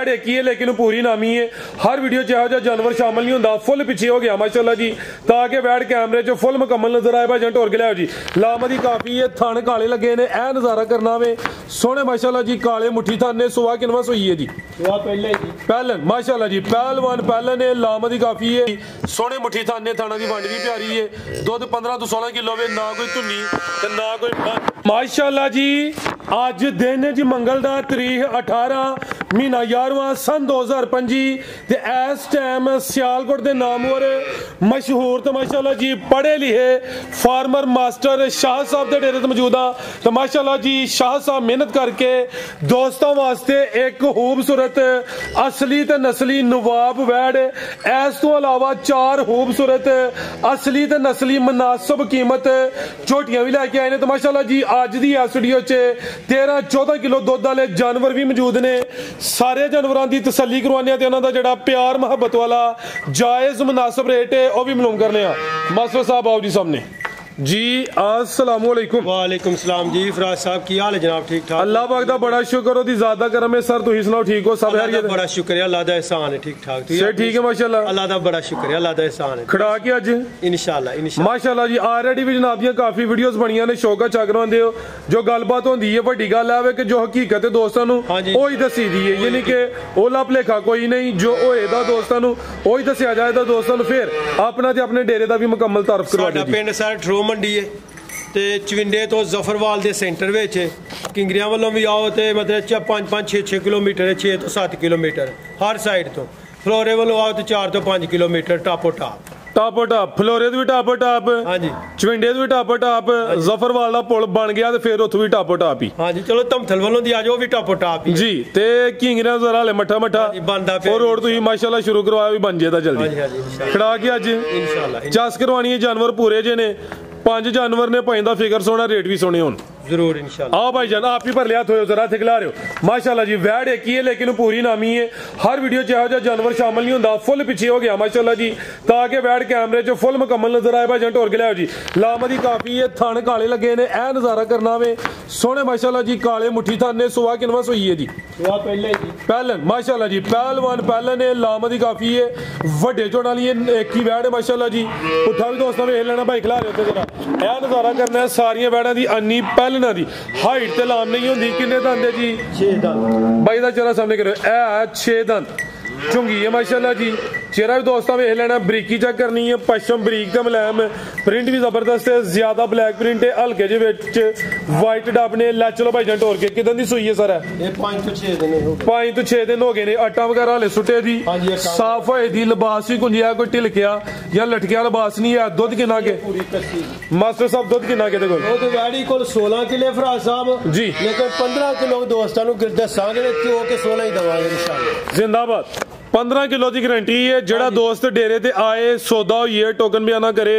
एक ही है लेकिन पूरी नामी है। हर वीडियो च जानवर शामिल नहीं होंदा, फुल पिछे हो गया माशाल्लाह जी, ताकि बैठ कैमरे च फुल मुकम्मल नजर आए। भाई टोर के लिया जी, लामदी काफी है, थन काले लगे ने, ए नजारा करना वे सोने माशाल्लाह जी, काले मुट्ठी थन ने। सुहा किनवा सोई है जी? पहलन माशाल्लाह जी, पहलवान पहलन है, लामदी काफी है, सोने मुट्ठी थन ने, थाना की वंड भी प्यारी है, दुध 15 तो 16 किलो वे, ना कोई धुनी ते ना कोई माशाल्लाह जी। अज दिन है जी मंगल दा, तारीख 18 महीना 11वां सन 2025 ते इस टाइम सियालकोट दे नामवर मशहूर तो माशाल्लाह जी पढ़े लिखे फार्मर मास्टर शाह साहब दे डेरे ते मौजूद आ। तो माशाल्लाह जी शाह साहब मेहनत करके दोस्तों वास्ते एक खूबसूरत असली ते नस्ली नवाब वैड, इस तो अलावा 4 खूबसूरत असली ते नस्ली मुनासिब कीमत झोटियां भी लैके आए ने। तो माशाल्लाह जी अज दी इस वीडियो च 13-14 किलो दुध वाले जानवर भी मौजूद ने। सारे जानवरों की तसल्ली करवाने ते उन्हां दा जिहड़ा प्यार मुहब्बत वाला जायज मुनासिब रेट है वह भी मालूम करने। मास्टर साहब आओ जी सामने जी। अस्सलाम वालेकुम। वालेकुम सलाम जी। फराज साहब की हाल है जनाब? ठीक ठाक, अल्लाह पाक दा बड़ा शुक्र ओदी ज़्यादा करम है सर। तुसीं सुनाओ ठीक हो? सब है? बड़ा शुक्र है, अल्लाह दा एहसान है, ठीक ठाक से ठीक है माशाल्लाह, अल्लाह दा बड़ा शुक्र है, अल्लाह दा एहसान है। खड़ा के अज इंशाल्लाह माशाल्लाह जी ऑलरेडी भी जनाब दी काफी वीडियोस बनियां ने, शौका चक करवांदे हो। जो गलबात होंदी है वड्डी गल है कि जो हकीकत है दोस्तां नूं ओही दसी दी है, यानी कि ओला भलेखा कोई नहीं, जो होएदा दोस्तां नूं ओही दस्सिया जाएदा दोस्तां नूं। फिर अपना ते अपने डेरे दा भी मुकम्मल तारफ करवा दे। पिंड सर ठरो मंडी है ते चविंडे तो जफरवाल के सेंटर में किंगरिया वालों भी आओ तो मतलब 5-6 किलोमीटर है, 6 तो 7 किलोमीटर हर साइड तो। फलोरे वालों आओ तो 4 तो 5 किलोमीटर टापो टाप फलोरे भी टापो टाप, हाँ जी, चविंडे भी टापो टाप, जफरवाल का पुल बन गया तो फिर उतो भी टापो टाप ही। हाँ जी, चलो धमथल वालों दी आ जाओ भी टापो टाप ही जी। ते किंगरिया जरा ले मठा बनदा और रोड तुसीं माशाल्लाह शुरू करवाया भी बन जाएगा जल्दी। खड़ा के अज इंशाल्लाह चस करवानी है, जानवर पूरे जे ने, 5 जानवर ने, भाई दा फिगर सोना, रेट भी सोने होन जरूर इंशाल्लाह। आओ भाई जान आप ही पर लिया थोड़े जरा खिला रहे हो माशाल्लाह जी। वैड एक ही है लेकिन पूरी नामी है। हर वीडियो च जानवर शामिल नहीं होंदा, फुल पिछे हो गया माशाल्लाह जी, ताकि वैड कैमरे च फुल मुकम्मल नजर आए। भाई जान टोर के लिया जी, लामदी काफी है, थन काले लगे ने, ए नजारा करना वे सोने माशाल्लाह जी, काले मुट्ठी थन ने। सुहा किनवा सोई है जी? पहलन माशाल्लाह जी, पहलवान पहलन है, लामदी काफी है, वड्डे चोण वाली एक ही वैड है माशाल्लाह जी। पुट्ठा भी दोस्तों वेख लेना भाई, खिला रहे हो जरा ए नजारा करना है। सारियां वैडां दी अन्नी पहलना दी हाइट ते लाम नहीं होंदी। किन्ने दंद है जी? 6 दंद। भाई दा चेहरा सामने करो, ए 6 दंद चुंगी है माशाल्लाह जी। चेहरा भी दोस्तों वेख लेना, बरीकी चेक करनी है, पश्चिम बरीक ते मुलायम, प्रिंट भी जबरदस्त है, ज्यादा ब्लैक प्रिंट है, हल्के जे विच व्हाइट डब ने। लै चलो भाई जान टोर के किदन दी सुई है सर? 5 तो 6 दिन हो गए, 5 तो 6 दिन हो गए ने। आटा वगैरह हले सुटे दी, साफ होए दी, लिबास भी कुंजिया, कोई ढिलकिया या लटकिया लिबास नहीं है। दुध किन्ना के मास्टर साहब? दुध किन्ना के कोल? वो तो वैडी कोल 16 किलो फराज साहब जी, लेकिन 15 किलो दोस्तां नूं दसांगे ते के 16 ही दवांगे इंशाल्लाह। जिंदाबाद। 15 किलो की गारंटी है। जेड़ा दोस्त डेरे ते आए, सौदा होइए, टोकन बयाना करे,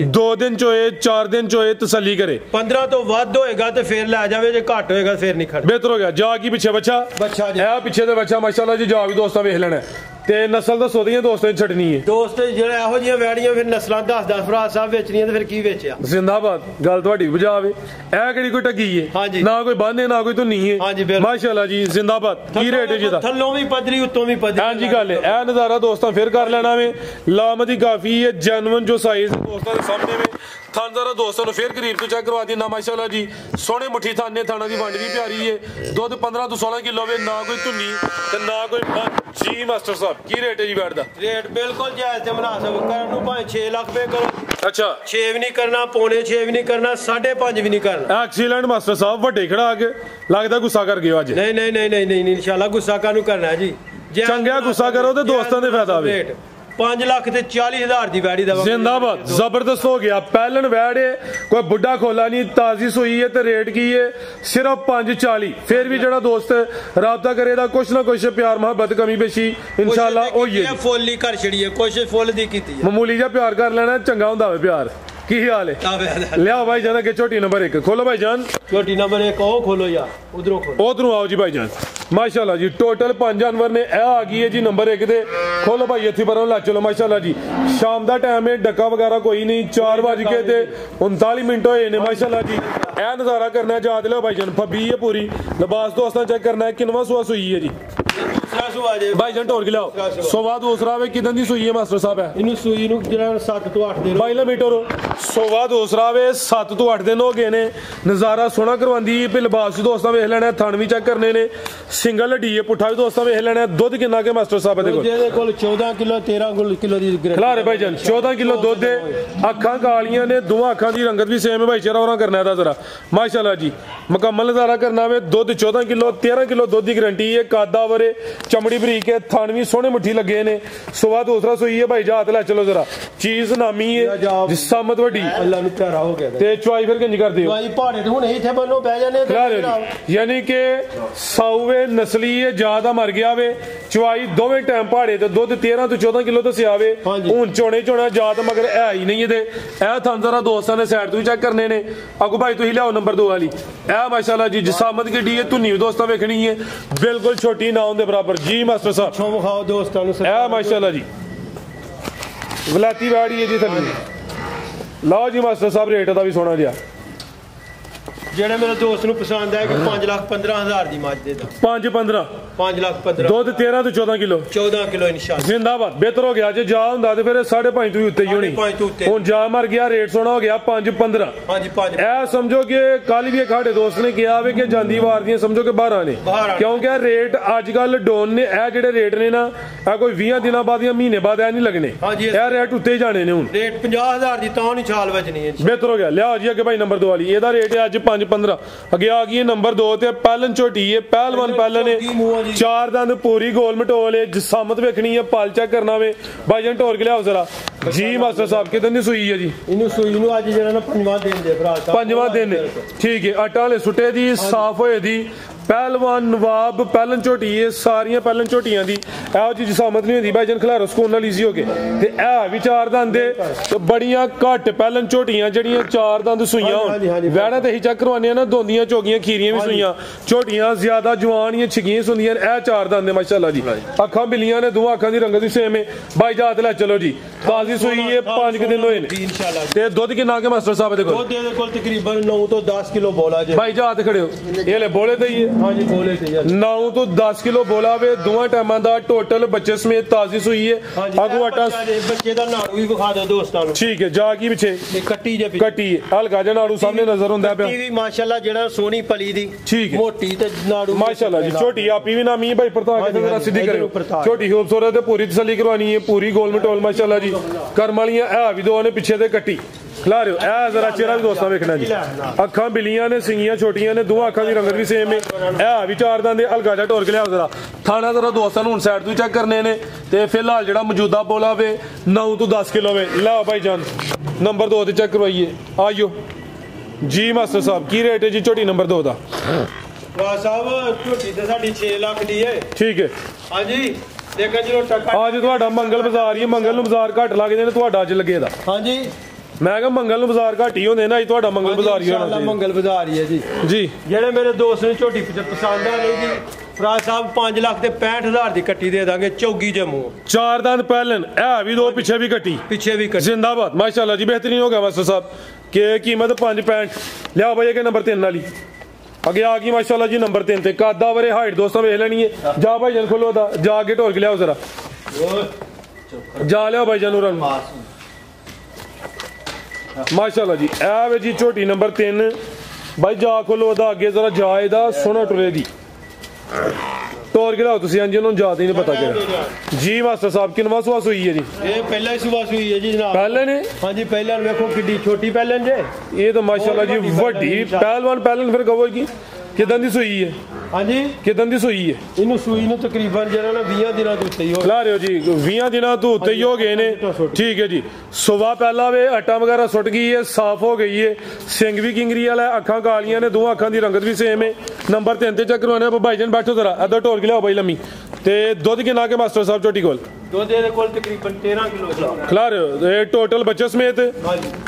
2 दिन चोए 4 दिन चोए तसल्ली करे। 15 तो वध होएगा तो फिर लै जावे, जे घट होएगा फिर नहीं खड़। बेहतर हो गया। जा की पीछे बच्चा जी, ए पीछे ते बच्चा माशाल्लाह जी। जा भी दोस्तां वेख लेना ते नस्ल तो सोदियां दोस्तां छड़नी है। दोस्त जेड़ा एहो जियां वैड़ियां फिर नस्लां 10-10 फराज साहब बेचनियां ते फिर की बेचया? जिंदाबाद। गल तुहाडी बजावे, ए किहड़ी कोई टगी है? हां जी, ना कोई बांधे ना कोई धुनी है। हां जी माशाल्लाह जी, जिंदाबाद। की रेट है जीदा? थल्लों भी पदरी उत्तों भी पदरी। हां जी गल है। ए नजारा दोस्तों फिर कर लेना वे, लामदी काफी है, जेन्युइन जो साइज दोस्तों के सामने में। थान जरा दोस्तों ने फिर करीब तो चेक करवा देना माशाल्लाह जी, सोने मुट्ठी थान ने, थाना की वंड भी प्यारी है, दुध 15 तो 16 किलो वे, ना कोई धुनी ते ना कोई जी। मास्टर साहब की रेट है जी बैठ दा? रेट बिल्कुल जायज ते मुनासिब करन नूं भाई 6 लाख पे करो। अच्छा, 6 भी नहीं करना, 6.25 भी नहीं करना, 5.5 भी नहीं करना। एक्सीलेंट मास्टर साहब, वड्डे खड़ा के लगदा गुस्सा कर गए अज। नहीं इंशाल्लाह गुस्सा कानू करना है जी। चंगा गुस्सा करो तो दोस्तों दे फायदा वे। 5 लाख ते 40,000 दी वैड़ी दा जिंदाबाद। जबरदस्त हो गया। पहलन वैड है, कोई बुढ़ा खोला नहीं, ताजी सुई है ते रेट की है सिर्फ 540। फिर भी जड़ा दोस्त राबता करेगा, कुछ ना कुछ प्यार मोहब्बत कमी पेशी इंशाल्लाह होई है। फुल ही कर छड़ी है, कोशिश फुल दी कीती है। मामूली जा प्यार कर लेना, चंगा हुंदा है प्यार। की हाल है? लिया भाई जान के छोटी नंबर 1 खोलो भाई जान। छोटी नंबर 1 ओ खोलो यार, उधरों खोलो, उधरों आओ जी भाई जान। माशाल्लाह जी टोटल 5 जानवर ने ए आ गई है जी नंबर 1 दे। खोलो भाई इत्थे पर ला चलो माशाल्लाह जी। शाम दा टाइम है, डक्का वगैरह कोई नहीं, 4:39 होए ने माशाल्लाह जी। ए नजारा करना है, याद लो भाई जान। फब्बी है पूरी, लिबास दोस्तां चेक करना है, किनवा सुआ सुई है जी? ਸੁਆ ਜੇ ਭਾਈਜਾਨ ਢੋਲ ਕੇ ਲਿਆਓ ਸੋਵਾ ਦੂਸਰਾ ਵੇ ਕਿਦਾਂ ਦੀ ਸੂਈ ਹੈ ਮਾਸਟਰ ਸਾਹਿਬ ਹੈ ਇਹਨੂੰ ਸੂਈ ਨੂੰ ਜਿਹੜਾ 7 ਤੋਂ 8 ਦਿਨ ਬਾਈਲਾ ਮੀਟਰ ਸੋਵਾ ਦੂਸਰਾ ਵੇ 7 ਤੋਂ 8 ਦਿਨ ਹੋ ਗਏ ਨੇ ਨਜ਼ਾਰਾ ਸੋਹਣਾ ਕਰਵਾਉਂਦੀ ਹੈ ਲਿਬਾਸ ਵੀ ਦੋਸਤਾਂ ਵੇਖ ਲੈਣਾ ਥਣ ਵੀ ਚੈੱਕ ਕਰਨੇ ਨੇ ਸਿੰਗਲ ਹੱਡੀ ਹੈ ਪੁੱਠਾ ਵੀ ਦੋਸਤਾਂ ਵੇਖ ਲੈਣਾ ਦੁੱਧ ਕਿੰਨਾ ਕੇ ਮਾਸਟਰ ਸਾਹਿਬ ਦੇ ਕੋਲ ਜਿਹਦੇ ਕੋਲ 14 ਕਿਲੋ 13 ਕਿਲੋ ਦੀ ਖਿਲਾਰੇ ਭਾਈਜਾਨ 14 ਕਿਲੋ ਦੁੱਧ ਦੇ ਅੱਖਾਂ ਕਾਲੀਆਂ ਨੇ ਦੋਵਾਂ ਅੱਖਾਂ ਦੀ ਰੰਗਤ ਵੀ ਸੇਮ ਹੈ ਭਾਈ ਚਿਹਰਾ ਉਹਨਾਂ ਕਰਨਾ ਇਹਦਾ ਜ਼ਰਾ ਮਾਸ਼ਾਅੱਲਾ ਜੀ ਮੁਕੰਮਲ ਨਜ਼ਾਰਾ ਕਰਨਾ ਵੇ ਦੁੱਧ 14 ਕਿਲੋ 13 ਕਿਲੋ ਦੁੱਧ ਦੀ ਗਰੰਟੀ ਹੈ ਕਾਦਾ ਵਰੇ ਚਮੜੀ ਬਰੀਕ ਹੈ ਥਣ ਵੀ ਸੋਹਣੇ ਮੁੱਠੀ ਲੱਗੇ ਨੇ ਸੋਵਾ ਦੂਸਰਾ ਸੂਈ ਹੈ ਭਾਈ ਜਾ ਹੱਥ ਲੈ ਚਲੋ ਜ਼ਰਾ ਚੀਜ਼ ਨਾਮੀ ਹੈ ਜਿਸਮਤ ਵੱਡੀ ਅੱਲਾ ਨੂੰ ਪਿਆਰਾ ਹੋ ਗਿਆ ਤੇ ਚੁਆਈ ਫਿਰ ਕਿੰਜ ਕਰਦੇ ਹੋ ਚੁਆਈ ਪਹਾੜੇ ਤੇ ਹੁਣ ਇੱਥੇ ਬੰਨੋ ਬਹਿ ਜਾਂਦੇ ਯਾਨੀ ਕਿ ਸਾਊਵੇ ਨਸਲੀ ਹੈ ਜ਼ਿਆਦਾ ਮਰ ਗਿਆ ਵੇ ਚੁਆਈ ਦੋਵੇਂ ਟਾਈਮ ਪਹਾੜੇ ਤੇ ਦੁੱਧ 13 ਤੋਂ 14 ਕਿਲੋ ਤੋਂ ਸਿਆਵੇ ਹੁਣ ਚੋਣੇ ਚੋਣਾ ਜਾਤ ਮਗਰ ਹੈ ਹੀ ਨਹੀਂ ਇਹਦੇ ਇਹ ਥਾਂ ਜ਼ਰਾ ਦੋਸਤਾਂ ਨੇ ਸਾਈਡ ਤੋਂ ਵੀ ਚੈੱਕ ਕਰਨੇ ਨੇ ਅੱਗੋਂ ਭਾਈ ਤੁਸੀਂ ਲਿਆਓ ਨੰਬਰ 2 ਵਾਲੀ ਇਹ ਮਾਸ਼ਾਅੱਲਾ ਜੀ ਜਿਸਾਮਤ ਕਿੱਡੀ ਹੈ ਧੁੰਨੀ ਵੀ ਦੋਸਤਾਂ ਵੇਖਣੀ ਹੈ ਬਿਲਕੁਲ ਛੋਟੀ ਨਾ ਹੁੰਦੇ ਬਰਾਬਰ ਜੀ ਮਾਸਟਰ ਸਾਹਿਬ ਛੋਂ ਵਿਖਾਓ ਦੋਸਤਾਂ ਨੂੰ ਇਹ ਮਾਸ਼ਾਅੱਲਾ ਜੀ ਵਲਾਤੀ ਵਾੜੀ ਹੈ ਜੀ ਥੱਲੇ ਲਓ ਜੀ ਮਾਸਟਰ ਸਾਹਿਬ ਰੇਟ ਦਾ ਵੀ ਸੋਹਣਾ ਜਿਹਾ ਜਿਹੜੇ ਮੇਰੇ ਦੋਸਤ ਨੂੰ ਪਸੰਦ ਆਇਆ ਕਿ 5,15,000 ਦੀ ਮੱਝ ਦੇ ਦਾ 5-15 5,15,000 ਦੁੱਧ 13 ਤੋਂ 14 ਕਿਲੋ 14 ਕਿਲੋ ਇਨਸ਼ਾਅੱਲਾ ਜ਼ਿੰਦਾਬਾਦ ਬਿਹਤਰ ਹੋ ਗਿਆ ਜੇ ਜਾ ਹੁੰਦਾ ਤੇ ਫਿਰ 5.5 ਤੋਂ ਉੱਤੇ ਹੀ ਹੋਣੀ ਹੁਣ ਜਾ ਮਰ ਗਿਆ ਰੇਟ ਸੋਹਣਾ ਹੋ ਗਿਆ 5-15 ਹਾਂਜੀ 5 ਇਹ ਸਮਝੋ ਕਿ ਕੱਲ ਵੀ ਸਾਡੇ ਦੋਸਤ ਨੇ ਕਿਹਾ ਵੇ ਕਿ ਜਾਂਦੀ ਵਾਰ ਦੀਆਂ ਸਮਝੋ ਕਿ 12 ਨੇ ਕਿਉਂਕਿ ਰੇਟ ਅੱਜ ਕੱਲ ਡੋਨ ਨੇ ਇਹ ਜਿਹੜੇ ਰੇਟ ਨੇ ਨਾ ਇਹ ਕੋਈ 20 ਦਿਨਾਂ ਬਾਅਦ ਜਾਂ ਮਹੀਨੇ ਬਾਅਦ ਇਹ ਨਹੀਂ ਲੱਗਣੇ ਇਹ ਰੇਟ ਉੱਤੇ ਹੀ ਜਾਣੇ ਨੇ ਹੁਣ ਰੇਟ 50,000 ਦੀ ਤਾਂ ਨਹੀਂ ਛਾਲ ਵੱਜਣੀ ਹੈ ਬਿਹਤਰ ਹੋ ਗਿਆ ਲਿਆਓ ਜੀ ਅੱਗੇ ਭਾਈ ਨੰਬਰ 2 ਵਾਲੀ ਇਹਦਾ ਰੇਟ ਹੈ ਅੱਜ 5-15 ਅੱਗੇ ਆ ਗਈ ਨੰਬਰ 2 ਤੇ ਪਹਿਲਨ ਝੋਟੀ ਹੈ ਪਹਿਲਵਾਨ ਪਹਿਲਨ ਨੇ 4 ਦੰਦ ਪੂਰੀ ਗੋਲ ਮਟੋਲ ਹੈ ਜਿਸਾਮਤ ਵੇਖਣੀ ਹੈ ਪਾਲ ਚੈੱਕ ਕਰਨਾ ਵੇ ਭਾਈਜਾਨ ਢੋਰ ਕੇ ਲਿਆਓ ਜ਼ਰਾ ਜੀ ਮਾਸਟਰ ਸਾਹਿਬ ਕਿਦਾਂ ਦੀ ਸੂਈ ਹੈ ਜੀ ਇਹਨੂੰ ਸੂਈ ਨੂੰ ਅੱਜ ਜਿਹੜਾ ਨਾ 5ਵਾਂ ਦਿਨ ਦੇ ਭਰਾ ਸਾਹਿਬ 5ਵਾਂ ਦਿਨ ਠੀਕ ਹੈ ਆਟਾ ਵਾਲੇ ਸੁੱਟੇ ਦੀ ਸਾਫ਼ ਹੋਏ ਦੀ ਪਹਿਲਵਾਨ ਨਵਾਬ ਪਹਿਲਨ ਝੋਟੀ ਹੈ ਸਾਰੀਆਂ ਪਹਿਲਨ ਝੋਟੀਆਂ ਦੀ ਇਹੋ ਜੀ ਜਿਸਾਮਤ ਨਹੀਂ ਹੁੰਦੀ ਭਾਈਜਾਨ ਖਿਲਾਰੋ ਸਕੂਨ ਨਾਲ ਈਜ਼ੀ ਹੋ ਕੇ ਤੇ ਇਹ ਵੀ 4 ਦੰਦ ਦੇ ਤੇ ਬੜੀਆਂ ਘੱਟ ਪਹਿਲਨ ਝੋਟੀਆਂ ਜਿਹੜੀਆਂ 4 ਦੰਦ ਸੂਈਆਂ ਵੈਣਾ ਤੇ ਹੀ ਚੈੱਕ ਕਰਵਾਉਂਦੇ ਆ ਨਾ ਦੋਂਦੀਆਂ ਝੋਗੀਆਂ ਖੀਰੀਆਂ ਵੀ ਸੂਈਆਂ ਝੋਟੀਆਂ ਜ਼ਿਆਦਾ ਜਵਾਨੀਆਂ ਛਗੀਆਂ ਹੁੰਦੀਆਂ ਇਹ 4 ਦੰਦ ਦੇ ਮਾਸ਼ਾਅੱਲਾ ਜੀ ਅੱਖਾਂ ਬਿੱਲੀਆਂ ਨੇ ਦੋਵਾਂ ਅੱਖਾਂ ਦੀ ਰੰਗਤ ਵੀ ਸੇਮ ਹੈ ਭਾਈ ਜਾਤ ਲੈ ਚਲੋ ਜੀ ਤਾਜ਼ੀ ਸੂਈ ਹੈ 5 ਦਿਨ ਹੋਏ ਨੇ ਇਨਸ਼ਾਅੱਲਾ ਤੇ ਦੁੱਧ ਕਿੰਨਾ ਕੇ ਮਾਸਟਰ ਸਾਹਿਬ ਦੇ ਕੋਲ ਦੁੱਧ ਦੇ ਕੋਲ ਤਕਰੀਬਨ 9 ਤੋਂ 10 ਕਿਲੋ ਬੋਲਾ ਜੇ ਭਾਈ ਜਾਤ ਖੜਿਓ ਇਹ ਲੈ ਬੋਲੇ ਤੇ ਹੀ ਹਾਂਜੀ ਬੋਲੇ ਤੇ 9 ਤੋਂ 10 ਕਿਲੋ ਬੋਲਾ ਵੇ ਦੋਵਾਂ ਟਾਈਮਾਂ ਦਾ ਟੋਟਲ ਬੱਚੇ ਸਮੇਤ ਤਾਜ਼ੀ ਸੂਈ ਹੈ ਆਗੂ ਆਟਾ ਬੱਚੇ ਦਾ ਨਾੜੂ ਵੀ ਵਿਖਾ ਦਿਓ ਦੋਸਤਾਂ ਨੂੰ ਠੀਕ ਹੈ ਜਾ ਕੀ ਪਿੱਛੇ ਕੱਟੀ ਜੇ ਕੱਟੀ ਹਲਕਾ ਜਿਹਾ ਨਾੜੂ ਸਾਹਮਣੇ ਨਜ਼ਰ ਹੁੰਦਾ ਪਿਆ ਵੀ ਮਾਸ਼ਾਅੱਲਾ ਜਿਹੜਾ ਸੋਹਣੀ ਪਲੀ ਦੀ ਠੀਕ ਹੈ ਮੋਟੀ ਤੇ ਨਾੜੂ ਮਾਸ਼ਾਅੱਲਾ ਜੀ ਛੋਟੀ ਆਪੀ ਵੀ ਨਾਮੀ ਭਾਈ ਪ੍ਰਤਾ ਕੇ ਜਰਾ ਸਿੱਧੀ ਕਰਿਓ ਛੋਟੀ ਖੂਬਸੂਰਤ ਤੇ ਪੂਰੀ ਤਸੱਲੀ ਕਰਵਾਣੀ ਹੈ ਪੂਰੀ ਗੋਲ ਮਟੋਲ ਮਾਸ਼ਾਅੱਲਾ ਜੀ ਕਰਮ ਵਾਲੀਆਂ ਇਹ ਵੀ ਦੋ ਨੇ ਪਿੱਛੇ ਤੇ ਕੱਟੀ ਖਿਲਾਰਿਓ ਇਹ ਜ਼ਰਾ ਚਿਹਰਾ ਵੀ ਦੋਸਤਾਂ ਵੇਖਣਾ ਜੀ ਅੱਖਾਂ ਬਿਲੀਆਂ ਨੇ ਸਿੰਗੀਆਂ ਛੋਟੀਆਂ ਨੇ ਦੋਵਾਂ ਅੱਖਾਂ ਦੀ ਰੰਗਤ ਵੀ ਸੇਮ ਹੈ ਇਹ ਵੀ 4 ਦੰਦ ਦੇ ਹਲਕਾ ਜਿਹਾ ਢੋਰ ਕੇ ਲਿਆਓ ਜ਼ਰਾ ਥਾਣਾ ਜ਼ਰਾ ਦੋਸਤਾਂ ਨੂੰ ਹੁਣ ਸਾਈਡ ਤੋਂ ਚੈੱਕ ਕਰਨੇ ਨੇ ਤੇ ਫਿਲਹਾਲ ਜਿਹੜਾ ਮੌਜੂਦਾ ਬੋਲਾ ਵੇ 9 ਤੋਂ 10 ਕਿਲੋ ਵੇ ਲਓ ਭਾਈ ਜਾਨ ਨੰਬਰ 2 ਤੇ ਚੈੱਕ ਕਰਵਾਈਏ ਆਇਓ ਜੀ ਮਾਸਟਰ ਸਾਹਿਬ ਕੀ ਰੇਟ ਹੈ ਜੀ ਝੋਟੀ ਨੰਬਰ 2 ਦਾ ਸਾਹਿਬ ਝੋਟੀ ਤੇ ਸਾਡੀ 6 ਲੱਖ ਦੀ ਹੈ ਠੀਕ ਹੈ ਹਾਂਜੀ ਲੇਕਿਨ ਜਦੋਂ ਟੱਕਾ ਅੱਜ ਤੁਹਾਡਾ ਮੰਗਲ ਬਾਜ਼ਾਰ ਹੀ ਮੰਗਲ ਨੂੰ ਬਾਜ਼ਾਰ ਘੱਟ ਲੱਗਦੇ ਨੇ ਤੁਹਾਡਾ ਅੱਜ ਲੱਗੇ ਦਾ ਹਾਂਜੀ ਮੈਂ ਕਿਹਾ ਮੰਗਲ ਨੂੰ ਬਾਜ਼ਾਰ ਘੱਟ ਹੀ ਹੁੰਦੇ ਨਾ ਅੱਜ ਤੁਹਾਡਾ ਮੰਗਲ ਬਾਜ਼ਾਰ ਹੀ ਹੋਣਾ ਮੰਗਲ ਬਾਜ਼ਾਰ ਹੀ ਹੈ ਜੀ ਜੀ ਜਿਹੜੇ ਮੇਰੇ ਦੋਸਤ ਨੂੰ ਝੋਟੀ ਪਸੰਦ ਆ ਨਹੀਂ ਜੀ ਭਰਾ ਸਾਹਿਬ 5 ਲੱਖ ਤੇ 65,000 ਦੀ ਕੱਟੀ ਦੇ ਦਾਂਗੇ ਚੌਗੀ ਜੰਮੂ 4 ਦੰਦ ਪਹਿਲਨ ਇਹ ਵੀ ਦੋ ਪਿੱਛੇ ਵੀ ਕੱਟੀ ਪਿੱਛੇ ਵੀ ਕੱਟੀ ਜ਼ਿੰਦਾਬਾਦ ਮਾਸ਼ਾਅੱਲਾ ਜੀ ਬਿਹਤਰੀਨ ਹੋ ਗਿਆ ਮਾਸਟਰ ਸਾਹਿਬ ਕਿ ਕੀਮਤ 5.65 ਲਿਆਓ ਭਾਈ ਕਿ ਨੰਬਰ 3 ਵਾਲੀ ਅੱਗੇ ਆ ਗਈ ਮਾਸ਼ਾਅੱਲਾ ਜੀ ਨੰਬਰ 3 ਤੇ ਕਾਦਾ ਵਰੇ ਹਾਈਟ ਦੋਸਤਾਂ ਵੇਖ ਲੈਣੀ ਹੈ ਜਾ ਭਾਈ ਜਨ ਖੋਲੋ ਦਾ ਜਾ ਕੇ ਢੋਲ ਕੇ ਲਿਆਓ ਜ਼ਰਾ ਜਾ ਲਿਆਓ ਭਾਈ ਜਨ ਉਰਨ ਮਾਸ਼ਾਅੱਲਾ ਜੀ ਇਹ ਵੇ ਜੀ ਝੋਟੀ ਨੰਬਰ 3 ਭਾਈ ਜਾ ਖੋਲੋ ਦਾ ਅੱਗੇ ਜ਼ਰਾ ਜਾ ਇਹਦਾ ਸੋਹਣਾ ਟੁਰੇ ਦੀ ਤੋਰ ਕੇ ਲਾਓ ਤੁਸੀਂ ਉਹਨਾਂ ਨੂੰ ਜ਼ਿਆਦਾ ਹੀ ਨਹੀਂ ਪਤਾ ਕਿਹੜਾ ਜੀ ਮਾਸਟਰ ਸਾਹਿਬ ਕਿੰਨਵਾਂ ਸੂਆ ਸੂਈ ਹੈ ਜੀ ਇਹ ਪਹਿਲਾ ਹੀ ਸੂਆ ਸੂਈ ਹੈ ਜੀ ਜਨਾਬ ਪਹਿਲੇ ਨੇ ਹਾਂਜੀ ਪਹਿਲਾਂ ਵੇਖੋ ਕਿੱਡੀ ਛੋਟੀ ਪਹਿਲਾਂ ਜੇ ਇਹ ਤਾਂ ਮਾਸ਼ਾਅੱਲਾ ਜੀ ਵੱਡੀ ਪਹਿਲਵਾਨ ਪਹਿਲਨ ਫਿਰ ਕਹੋ ਜੀ ਕਿਦਾਂ ਦੀ ਸੂਈ ਹੈ ਹਾਂਜੀ ਕਿਦਾਂ ਦੀ ਸੂਈ ਹੈ ਇਹਨੂੰ ਸੂਈ ਨੂੰ ਤਕਰੀਬਨ ਜਿਹੜਾ ਨਾ 20 ਦਿਨਾਂ ਤੋਂ ਉੱਤੇ ਹੀ ਹੋ ਲਾ ਰਿਓ ਜੀ 20 ਦਿਨਾਂ ਤੋਂ ਉੱਤੇ ਹੀ ਹੋ ਗਏ ਨੇ ਠੀਕ ਹੈ ਜੀ ਸੁਬਾ ਪਹਿਲਾ ਵੇ ਆਟਾ ਵਗੈਰਾ ਸੁੱਟ ਗਈ ਹੈ ਸਾਫ਼ ਹੋ ਗਈ ਹੈ ਸਿੰਘ ਵੀ ਕਿੰਗਰੀ ਵਾਲਾ ਅੱਖਾਂ ਕਾਲੀਆਂ ਨੇ ਦੋਵਾਂ ਅੱਖਾਂ ਦੀ ਰੰਗਤ ਵੀ ਸੇਮ ਹੈ ਨੰਬਰ 3 ਤੇ ਚੈੱਕ ਕਰਵਾਉਣਾ ਭਾਈ ਜਨ ਬੈਠੋ ਜ਼ਰਾ ਇੱਧਰ ਢੋਲ ਕੇ ਲਿਆਓ ਬਾਈ ਲੰਮੀ ਤੇ ਦੁੱਧ ਕਿੰਨਾ ਕੇ ਮਾਸਟਰ ਸਾਹਿਬ ਝੋਟੀ ਕੋਲ ਦੁੱਧ ਦੇ ਕੋਲ ਤਕਰੀਬਨ 13 ਕਿਲੋ ਖਿਲਾ ਰਹੇ ਹੋ ਇਹ ਟੋਟਲ ਬੱਚੇ ਸਮੇਤ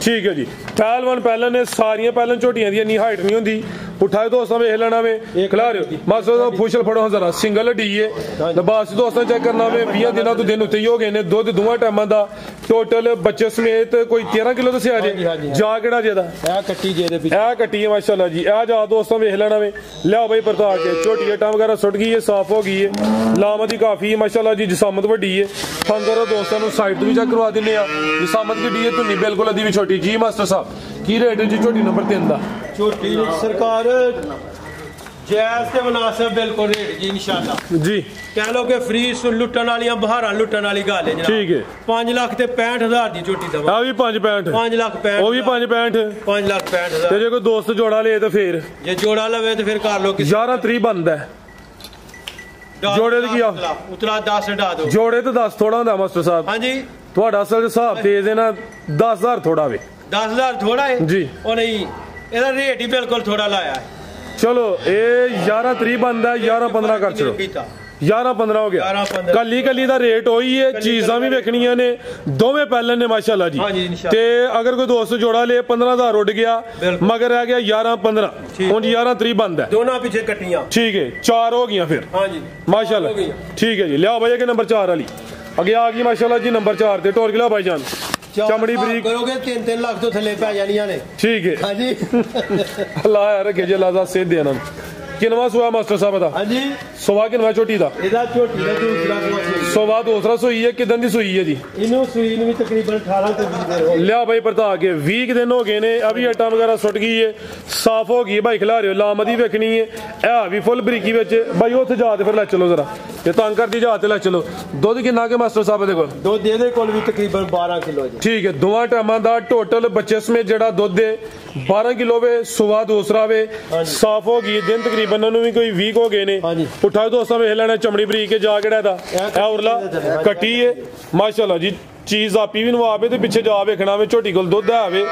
ਠੀਕ ਹੈ ਜੀ ਪਹਿਲਵਾਨ ਪਹਿਲਾਂ ਨੇ ਸਾਰੀਆਂ ਪਹਿਲਾਂ ਝੋਟੀਆਂ ਦੀ ਇੰਨੀ ਹਾਈਟ ਨਹੀਂ ਹੁੰਦੀ ਉਠਾਏ ਦੋਸਤਾਂ ਵੇਖ ਲੈਣਾ ਵੇ ਖਿਲਾ ਰਿਓ ਮਾਸਟਰ ਫੁਸ਼ਲ ਫੜੋ ਜ਼ਰਾ ਸਿੰਗਲ ਹੱਡੀ ਹੈ ਲਬਾਸ ਦੋਸਤਾਂ ਚੈੱਕ ਕਰਨਾ ਵੇ 20 ਦਿਨਾਂ ਤੋਂ ਦਿਨ ਉੱਤੇ ਹੀ ਹੋ ਗਏ ਨੇ ਦੁੱਧ ਦੋਵਾਂ ਟਾਈਮਾਂ ਦਾ ਟੋਟਲ ਬੱਚੇ ਸਮੇਤ ਕੋਈ 13 ਕਿਲੋ ਦੱਸਿਆ ਜੇ ਜਾ ਕਿਹੜਾ ਜੇ ਦਾ ਇਹ ਕੱਟੀ ਜੇ ਦੇ ਪਿੱਛੇ ਇਹ ਕੱਟੀ ਹੈ ਮਾਸ਼ਾਅੱਲਾ ਜੀ ਇਹ ਜਾ ਦੋਸਤਾਂ ਵੇਖ ਲੈਣਾ ਵੇ ਲਿਆਓ ਬਈ ਪਰਤਾ ਕੇ ਝੋਟੀ ਟਾਂ ਵਗੈਰਾ ਸੁੱਟ ਗਈ ਹੈ ਸਾਫ਼ ਹੋ ਗਈ ਹੈ ਲਾਮਤ ਦੀ ਕਾਫੀ ਹੈ ਮਾਸ਼ਾਅੱਲਾ ਜੀ ਜਿਸਾਮਤ ਵੱਡੀ ਹੈ ਫੰਗਰ ਦੋਸਤਾਂ ਨੂੰ ਸਾਈਡ ਤੋਂ ਵੀ ਚੈੱਕ ਕਰਵਾ ਦਿੰਨੇ ਆ ਜਿਸਾਮਤ ਕਿੱਡੀ ਹੈ ਧੁੰਨੀ ਬਿਲਕੁਲ ਅਦੀ ਵੀ ਛੋਟੀ ਜੀ ਮਾਸਟਰ ਸਾਹਿਬ ਕੀ ਰੇਟ ਹੈ ਜੀ ਝੋਟੀ ਨੰਬਰ 3 ਦਾ ਝੋਟੀ ਸਰਕਾਰ ਜਾਇਜ਼ ਤੇ ਮੁਨਾਸਿਬ ਬਿਲਕੁਲ ਰੇਟ ਜੀ ਇੰਸ਼ਾਅੱਲਾ ਜੀ ਕਹਿ ਲੋ ਕਿ ਫ੍ਰੀ ਲੁੱਟਣ ਵਾਲੀਆਂ ਬਹਾਰਾਂ ਲੁੱਟਣ ਵਾਲੀ ਗੱਲ ਹੈ ਜਨਾਬ ਠੀਕ ਹੈ 5 ਲੱਖ ਤੇ 65000 ਦੀ ਝੋਟੀ ਦਵਾ ਆ ਵੀ 5.65 5 ਲੱਖ 65 ਉਹ ਵੀ 5.65 5 ਲੱਖ 65000 ਤੇ ਜੇ ਕੋਈ ਦੋਸਤ ਜੋੜਾ ਲੇ ਤੇ ਫੇਰ ਜੇ ਜੋੜਾ ਲਵੇ ਤੇ ਫਿਰ ਕਰ ਲੋ 11 3 ਬੰਦਾ ਜੋੜੇ ਦੀ ਕੀ ਆ ਉਤਲਾ 10 ਡਾ ਦੋ ਜੋੜੇ ਤੇ 10 ਥੋੜਾ ਹੁੰਦਾ ਮਾਸਟਰ ਸਾਹਿਬ ਹਾਂਜੀ ਤੁਹਾਡਾ ਅਸਲ ਹਿਸਾਬ ਤੇਜ਼ ਹੈ ਨਾ 10000 ਥੋੜਾ ਵੇ 10000 ਥੋੜਾ ਹੈ ਜੀ ਉਹ ਨਹੀਂ ਇਹਦਾ ਰੇਟ ਹੀ ਬਿਲਕੁਲ ਥੋੜਾ ਲਾਇਆ ਹੈ ਚਲੋ ਇਹ 11 3 ਬੰਦਾ 11 15 ਕਰ ਛੜੋ 11 15 ਹੋ ਗਿਆ ਕੱਲੀ ਕੱਲੀ ਦਾ ਰੇਟ ਉਹੀ ਹੈ ਚੀਜ਼ਾਂ ਵੀ ਵੇਖਣੀਆਂ ਨੇ ਦੋਵੇਂ ਪਹਿਲੇ ਨੇ ਮਾਸ਼ਾਅੱਲਾ ਜੀ ਤੇ ਅਗਰ ਕੋਈ ਦੋਸਤ ਜੋੜਾ ਲੇ 15000 ਉੱਡ ਗਿਆ ਮਗਰ ਰਹਿ ਗਿਆ 11 15 ਹੁਣ 11 3 ਬੰਦਾ ਦੋਨਾਂ ਪਿੱਛੇ ਕੱਟੀਆਂ ਠੀਕ ਹੈ 4 ਹੋ ਗਈਆਂ ਫਿਰ ਹਾਂਜੀ ਮਾਸ਼ਾਅੱਲਾ ਠੀਕ ਹੈ ਜੀ ਲਿਆਓ ਭਾਈ ਕਿ ਨੰਬਰ 4 ਵਾਲੀ ਅੱਗੇ ਆ ਗਈ ਮਾਸ਼ਾਅੱਲਾ ਜੀ ਨੰਬਰ 4 ਤੇ ਟੋਰ ਗਿਲਾ ਭਾਈ ਜਾਨ ਚਮੜੀ ਬਰੀਕ ਕਰੋਗੇ 3-3 ਲੱਖ ਤੋਂ ਥੱਲੇ ਪੈ ਜਾਣੀਆਂ ਨੇ ਠੀਕ ਹੈ ਹਾਂਜੀ ਅੱਲਾਹ ਯਾਰ ਰੱਖੇ ਜੇ ਲਾਜ਼ਾ ਸੇ ਦੇਣਾ ਕਿਨਵਾ ਸੁਆ ਮਾਸਟਰ ਸਾਹਿਬ ਦਾ ਹਾਂਜੀ ਸੁਆ ਕਿਨਵਾ ਝੋਟੀ ਦਾ ਇਹਦਾ ਝੋਟੀ ਦਾ ਦੂਸਰਾ ਸੁਆ ਦੂਸਰਾ ਸੂਈ ਹੈ ਕਿਦਾਂ ਦੀ ਸੂਈ ਹੈ ਜੀ ਇਹਨੂੰ ਸੂਈ ਨੂੰ ਵੀ ਤਕਰੀਬਨ 18 ਤੋਂ 20 ਦਿਨ ਹੋ ਗਏ ਲਿਆ ਭਾਈ ਪਰਤਾ ਕੇ 20 ਦਿਨ ਹੋ ਗਏ ਨੇ ਅਭੀ ਆਟਾ ਵਗੈਰਾ ਸੁੱਟ ਗਈ ਹੈ ਸਾਫ਼ ਹੋ ਗਈ ਹੈ ਭਾਈ ਖਿਲਾ ਰਿਓ ਲਾਮਦੀ ਵੇਖਣੀ ਹੈ ਇਹ ਵੀ ਫੁੱਲ ਬਰੀਕੀ ਵਿੱਚ ਭਾਈ ਉੱਥੇ ਜਾ ਤੇ ਫਿਰ ਲੈ ਚਲੋ ਜ਼ਰਾ ਇਹ ਤੰਗ ਕਰਦੀ ਜਾ ਤੇ ਲੈ ਚਲੋ ਦੁੱਧ ਕਿੰਨਾ ਕੇ ਮਾਸਟਰ ਸਾਹਿਬ ਦੇ ਕੋਲ ਦੁੱਧ ਇਹਦੇ ਕੋਲ ਵੀ ਤਕਰੀਬਨ 12 ਕਿਲੋ ਜੀ ਠੀਕ ਹੈ ਦੋਵਾਂ ਟਾਈਮਾਂ ਦਾ ਟੋਟਲ ਬੱਚੇ ਸਮੇਤ ਜਿਹੜਾ ਦੁੱਧ ਹੈ 12 ਕਿਲੋ ਵੇ ਸੁਆ ਦੂਸਰਾ ਵੇ ਸਾਫ਼ ਹੋ ਗਈ ਦਿਨ ਤਕਰੀਬਨ ਉਹਨੂੰ ਵੀ ਕੋਈ 20 ਹੋ ਗਏ ਨੇ ਉਠਾਓ ਦੋਸਤਾਂ ਵੇਖ ਲੈਣਾ ਚਮੜੀ ਬਰੀਕ ਜਾ ਕਿਹੜਾ ਦਾ ਇਹ ਉਰਲਾ ਕੱਟੀ ਹੈ ਮਾਸ਼ਾਅੱਲਾ ਜੀ ਚੀਜ਼ ਆਪੀ ਵੀ ਨਵਾਵੇ ਤੇ ਪਿੱਛੇ ਜਾ ਵੇਖਣਾ ਵੇ ਝੋਟੀ ਕੋਲ ਦੁੱਧ ਆਵੇ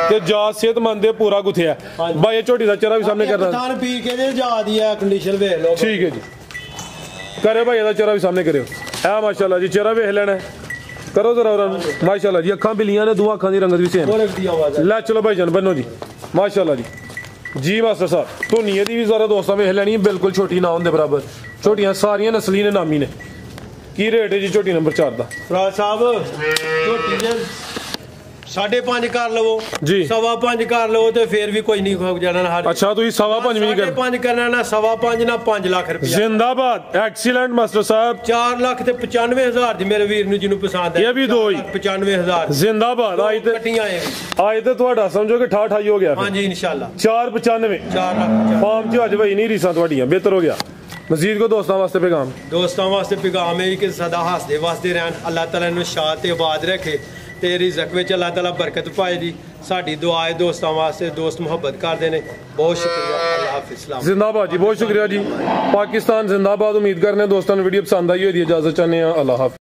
ਤੇ ਜਾ ਸਿਹਤਮੰਦ ਦੇ ਪੂਰਾ ਗੁੱਥਿਆ ਬਾਈ ਇਹ ਝੋਟੀ ਦਾ ਚਿਹਰਾ ਵੀ ਸਾਹਮਣੇ ਕਰਦਾ ਖਾਣ ਪੀ ਕੇ ਦੇ ਜਾ ਦੀ ਆ ਕੰਡੀਸ਼ਨ ਵੇਖ ਲਓ ਠੀਕ ਹੈ ਜੀ ਕਰੇ ਭਾਈ ਇਹਦਾ ਚਿਹਰਾ ਵੀ ਸਾਹਮਣੇ ਕਰਿਓ ਇਹ ਮਾਸ਼ਾਅੱਲਾ ਜੀ ਚਿਹਰਾ ਵੇਖ ਲੈਣਾ ਕਰੋ ਜ਼ਰਾ ਉਹਨਾਂ ਨੂੰ ਮਾਸ਼ਾਅੱਲਾ ਜੀ ਅੱਖਾਂ ਬਿੱਲੀਆਂ ਨੇ ਦੋ ਅੱਖਾਂ ਦੀ ਰੰਗਤ ਵੀ ਸੇਮ ਲੈ ਚਲੋ ਭਾਈ ਜਾਨ ਬੰਨੋ ਜੀ ਮਾਸ਼ਾਅੱਲਾ ਜੀ ਮਾਸਟਰ ਸਾਹਿਬ ਧੁਨੀਏ ਦੀ ਵੀ ਜ਼ਰਾ ਦੋਸਤਾਂ ਵੇਖ ਲੈਣੀ ਬਿਲਕੁਲ ਛੋਟੀ ਨਾ ਹੁੰਦੇ ਬਰਾਬਰ ਛੋਟੀਆਂ ਸਾਰੀਆਂ ਨਸਲੀ ਨੇ ਨਾਮੀ ਨੇ ਕੀ ਰੇਟ ਹੈ ਜੀ ਝੋਟੀ ਨੰਬਰ 4 ਦਾ ਫਰਾਜ ਸਾਹਿਬ ਝੋਟੀ ਜੇ 5.5 ਕਰ ਲਵੋ ਜੀ 5.5 ਕਰ ਲਵੋ ਤੇ ਫੇਰ ਵੀ ਕੋਈ ਨਹੀਂ ਹੋ ਜਾਣਾ ਹਰ ਅੱਛਾ ਤੁਸੀਂ 5.5 ਵੀ ਨਹੀਂ ਕਰ 5.5 ਕਰਨਾ ਨਾ 5.5 ਨਾ 5 ਲੱਖ ਰੁਪਏ ਜ਼ਿੰਦਾਬਾਦ ਐਕਸੀਲੈਂਟ ਮਾਸਟਰ ਸਾਹਿਬ 4 ਲੱਖ ਤੇ 95000 ਦੀ ਮੇਰੇ ਵੀਰ ਨੂੰ ਜਿਹਨੂੰ ਪਸੰਦ ਹੈ ਇਹ ਵੀ ਦੋ ਹੀ 95000 ਜ਼ਿੰਦਾਬਾਦ ਅੱਜ ਤੇ ਕੱਟੀਆਂ ਅੱਜ ਤੇ ਤੁਹਾਡਾ ਸਮਝੋ ਕਿ 88 ਹੋ ਗਿਆ ਹਾਂਜੀ ਇਨਸ਼ਾਅੱਲਾ 495 4 ਲੱਖ ਫਾਰਮ ਚ ਅੱਜ ਵਈ ਨਹੀਂ ਰੀਸਾਂ ਤੁਹਾਡੀਆਂ ਬਿਹਤਰ ਹੋ ਗਿਆ ਮਜ਼ੀਦ ਕੋ ਦੋਸਤਾਂ ਵਾਸਤੇ ਪੈਗਾਮ ਦੋਸਤਾਂ ਵਾਸਤੇ ਪੈਗਾਮ ਹੈ ਕਿ ਸਦਾ ਹੱਸਦੇ ਵਸਦੇ ਰਹਿਣ ਅੱਲਾਹ ਤਾਲਾ ਨੂੰ ਸ਼ਾਦ ਤੇ ਆਬਾਦ ਰੱਖੇ ਤੇ ਰਿਜ਼ਕ ਵਿੱਚ ਅੱਲਾਹ ਤਾਲਾ ਬਰਕਤ ਪਾਏ ਜੀ ਸਾਡੀ ਦੁਆ ਹੈ ਦੋਸਤਾਂ ਵਾਸਤੇ ਦੋਸਤ ਮੁਹੱਬਤ ਕਰਦੇ ਨੇ ਬਹੁਤ ਸ਼ੁਕਰੀਆ ਅੱਲਾਹ ਹਾਫਿਜ਼ ਜ਼ਿੰਦਾਬਾਦ ਜੀ ਬਹੁਤ ਸ਼ੁਕਰੀਆ ਜੀ ਪਾਕਿਸਤਾਨ ਜ਼ਿੰਦਾਬਾਦ ਉਮੀਦ ਕਰਨੇ ਦੋਸਤਾਂ ਨੂੰ ਵੀਡੀਓ ਪਸੰਦ ਆਈ ਹੋਈ ਦੀ ਇਜਾਜ਼ਤ ਚਾਹੁੰਦੇ ਆ ਅੱਲਾਹ ਹਾਫਿਜ਼